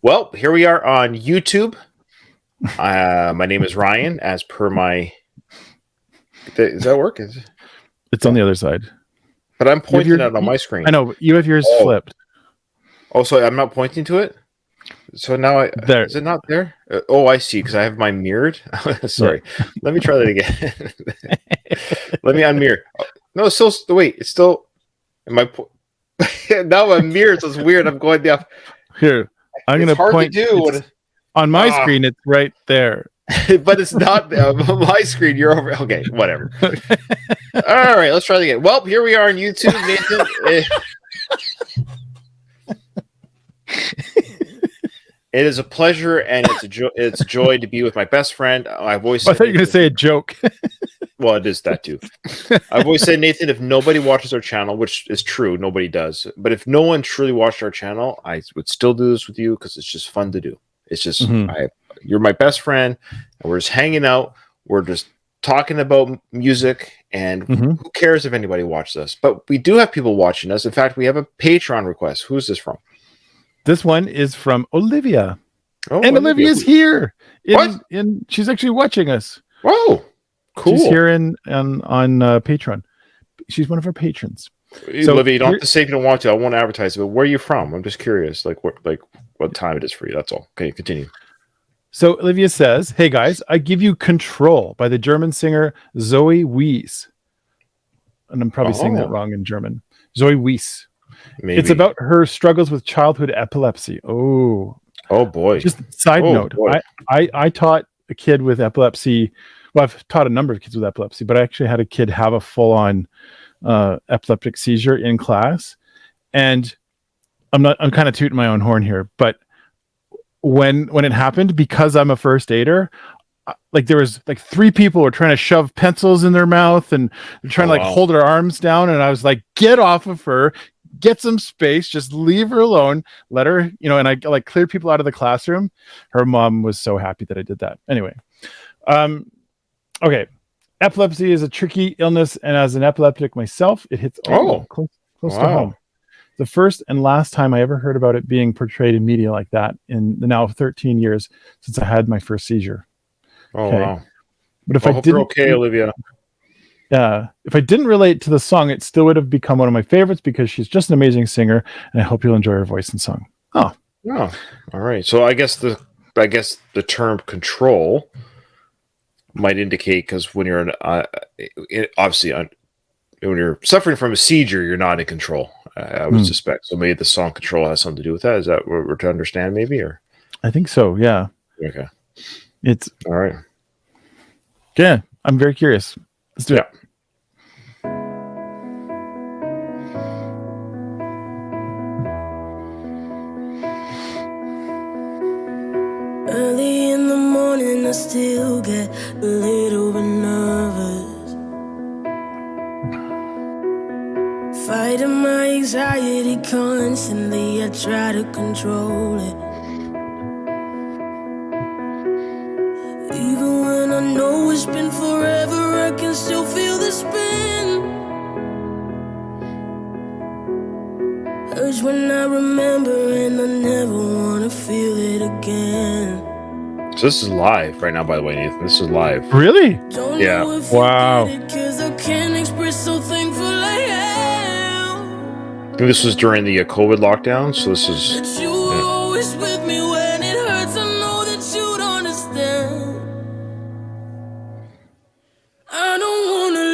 Well, here we are on YouTube. My name is Ryan, as per my. Does that work? It's on the other side. But I'm pointing out on my screen. I know, but you have yours flipped. Oh, so I'm not pointing to it? So now There. Is it not there? I see, because I have mine mirrored. Sorry. Yeah. Let me try that again. Let me unmirror. No, it's still. Wait, it's still. Now I'm mirrored, so it's weird. I'm going down. Here, I'm going to point. On my screen, it's right there. But it's not on my screen. You're over. Okay, whatever. All right, let's try it again. Well, here we are on YouTube, Nathan. It is a pleasure and it's a joy to be with my best friend. I've always. I thought you were going to say a joke. Well, it is that too. I've always said, Nathan, if nobody watches our channel, which is true, nobody does. But if no one truly watched our channel, I would still do this with you because it's just fun to do. It's just you're my best friend, and we're just hanging out. We're just talking about music, and who cares if anybody watches us? But we do have people watching us. In fact, we have a Patreon request. Who's this from? This one is from Olivia. And Olivia's here. She's actually watching us. Whoa. Cool. She's here on Patreon. She's one of our patrons. So Olivia, you don't have to say if you don't want to. I won't advertise it, but where are you from? I'm just curious, what time it is for you. That's all. Okay, continue. So Olivia says, "Hey guys, I give you Control by the German singer Zoe Wees." And I'm probably saying that wrong in German. Zoe Wees. Maybe. It's about her struggles with childhood epilepsy. Oh boy. Just side note. Boy. I taught a kid with epilepsy. Well, I've taught a number of kids with epilepsy, but I actually had a kid have a full-on epileptic seizure in class. And I'm kind of tooting my own horn here, but when it happened, because I'm a first aider, there was 3 people were trying to shove pencils in their mouth and they're trying to hold her arms down. And I was like, get off of her, get some space, just leave her alone, let her, and I cleared people out of the classroom. Her mom was so happy that I did that. Anyway. Okay. Epilepsy is a tricky illness. And as an epileptic myself, it hits close to home. The first and last time I ever heard about it being portrayed in media like that in the now 13 years since I had my first seizure. Wow. But if I didn't, okay, Olivia. If I didn't relate to the song, it still would have become one of my favorites because she's just an amazing singer, and I hope you'll enjoy her voice and song. Oh, all right. So I guess the term control might indicate, because when you're obviously when you're suffering from a seizure, you're not in control. I would suspect. So maybe the song "Control" has something to do with that. Is that what we're to understand? Maybe, or I think so. Yeah. Okay. It's all right. Yeah, I'm very curious. Let's do it. Early in the morning, I still get a little bit nervous. Fighting my anxiety constantly, I try to control it. Even when I know it's been forever, I can still feel the spin. Hurts when I remember, and I never want to feel it again. So this is live right now, by the way, Nathan. This is live. Really? Yeah. Wow. Because I can't express how thankful I am. I think this was during the COVID lockdown, so this is. That you were always with me when it hurts. I know that you'd understand. I don't want to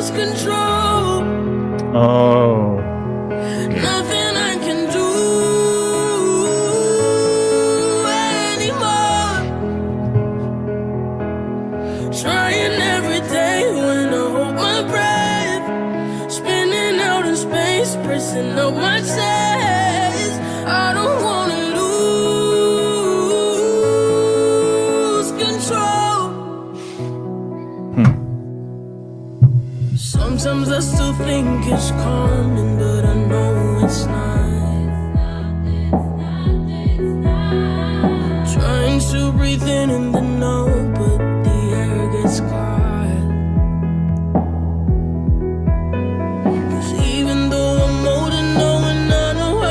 lose control. Oh. Nothing I can do anymore. Trying every day when I hold my breath, spinning out in space, pressing up my chest. I don't want to lose control. Sometimes I still think it's calming, but I know it's not. Trying to breathe in and then out, but the air gets caught. 'Cause even though I'm old and knowing I know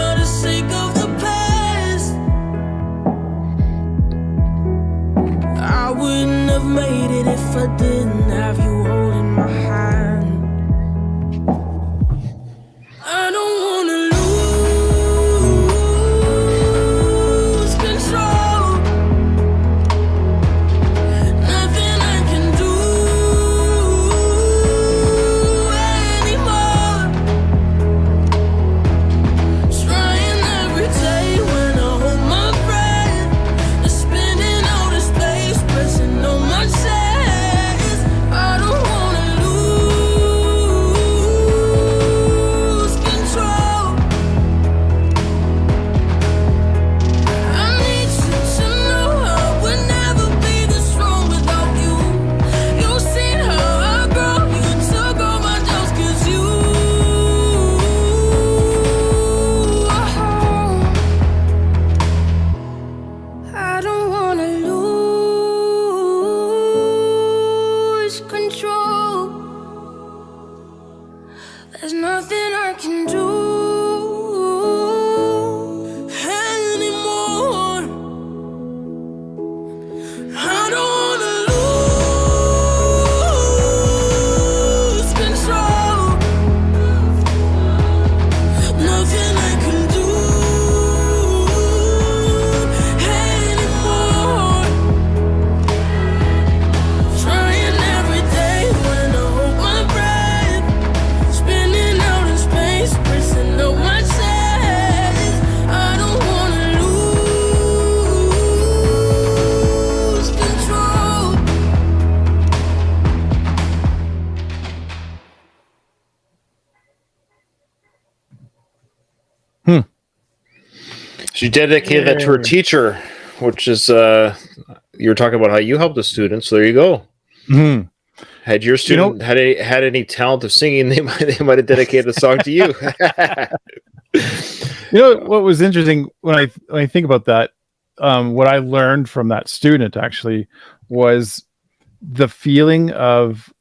There's nothing I can do anymore. I don't wanna lose control. Nothing I can do anymore. Trying every day when I hold my breath, spinning out in space, pressing up my chest. I don't wanna lose control. She dedicated that to her teacher, which is you were talking about how you helped the students. So there you go. Mhm. Had your student had any talent of singing, they might have dedicated a song to you. You know what was interesting when I think about that, what I learned from that student actually was the feeling of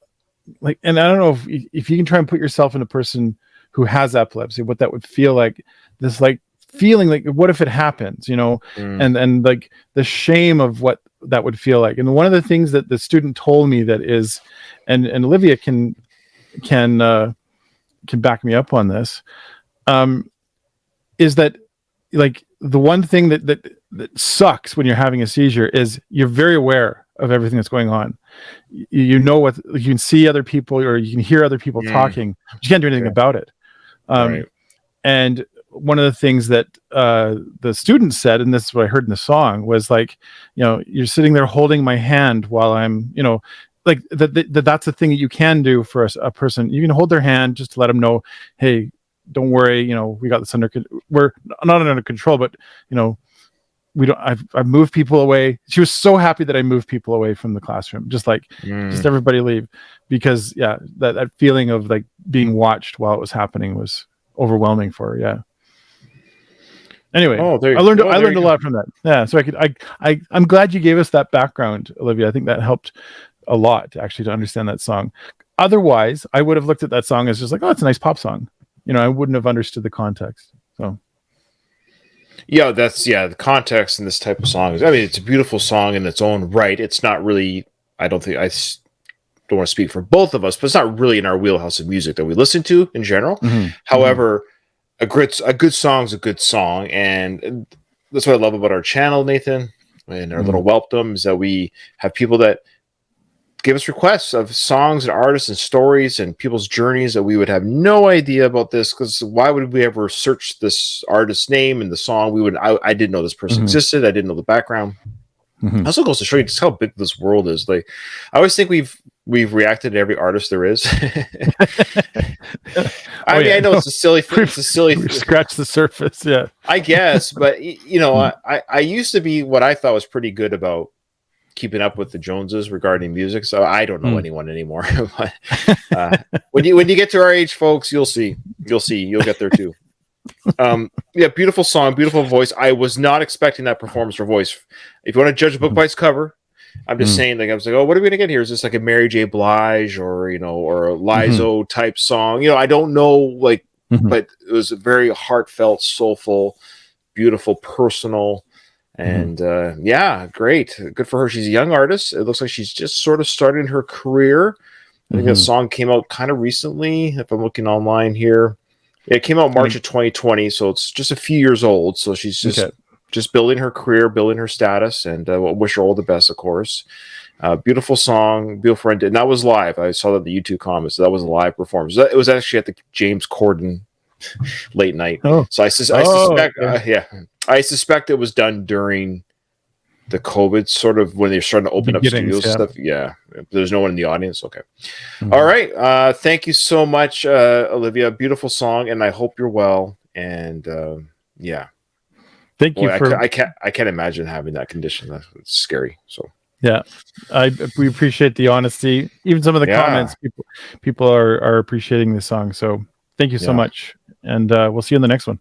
like, and I don't know if you can try and put yourself in a person who has epilepsy, what that would feel like. This like feeling like, what if it happens, and like the shame of what that would feel like. And one of the things that the student told me that is, and Olivia can back me up on this, is that like the one thing that sucks when you're having a seizure is you're very aware of everything that's going on. You know what, you can see other people or you can hear other people talking, but you can't do anything about it. Right. And one of the things that the student said, and this is what I heard in the song, was like, you're sitting there holding my hand while I'm, like that's the thing that you can do for a person. You can hold their hand just to let them know, hey, don't worry, we got this we're not under control, but we don't. I've moved people away. She was so happy that I moved people away from the classroom, just everybody leave, because that feeling of like being watched while it was happening was overwhelming for her. Yeah. Anyway, I learned a lot from that. Yeah, so I'm glad you gave us that background, Olivia. I think that helped a lot actually to understand that song. Otherwise, I would have looked at that song as just like, oh, it's a nice pop song. I wouldn't have understood the context. So yeah, the context in this type of song is, I mean, it's a beautiful song in its own right. It's not really, I don't want to speak for both of us, but it's not really in our wheelhouse of music that we listen to in general. Mm-hmm. However, a good song is a good song, and that's what I love about our channel, Nathan, and our little Welpdom, is that we have people that give us requests of songs and artists and stories and people's journeys that we would have no idea about this, because why would we ever search this artist's name and the song? I didn't know this person existed. I didn't know the background. Also goes to show you just how big this world is. Like, I always think we've reacted to every artist there is. I know it's a silly thing. It's a silly thing. Scratch the surface. Yeah, I guess. But I used to be what I thought was pretty good about keeping up with the Joneses regarding music. So I don't know anyone anymore. But when you get to our age, folks, you'll get there too. Beautiful song, beautiful voice. I was not expecting that performance or voice. If you want to judge a book by its cover, I'm just saying, like, I was like, oh, what are we gonna get here? Is this like a Mary J. Blige or or a Lizzo type song? I don't know, like, but it was a very heartfelt, soulful, beautiful, personal, and great, good for her. She's a young artist. It looks like she's just sort of starting her career. I think that song came out kind of recently, if I'm looking online here. It came out March of 2020, so it's just a few years old. So she's just building her career, building her status, and we'll wish her all the best, of course. Beautiful song, beautiful friend, and that was live. I saw that in the YouTube comments. So that was a live performance. It was actually at the James Corden late night. Oh. So I suspect, I suspect it was done during the COVID, sort of when they're starting to open up studios and stuff. Yeah, there's no one in the audience. Okay, all right. Thank you so much, Olivia. Beautiful song, and I hope you're well. And thank you for. I can't imagine having that condition. That's scary. So we appreciate the honesty. Even some of the comments, people are appreciating the song. So thank you so much, and we'll see you in the next one.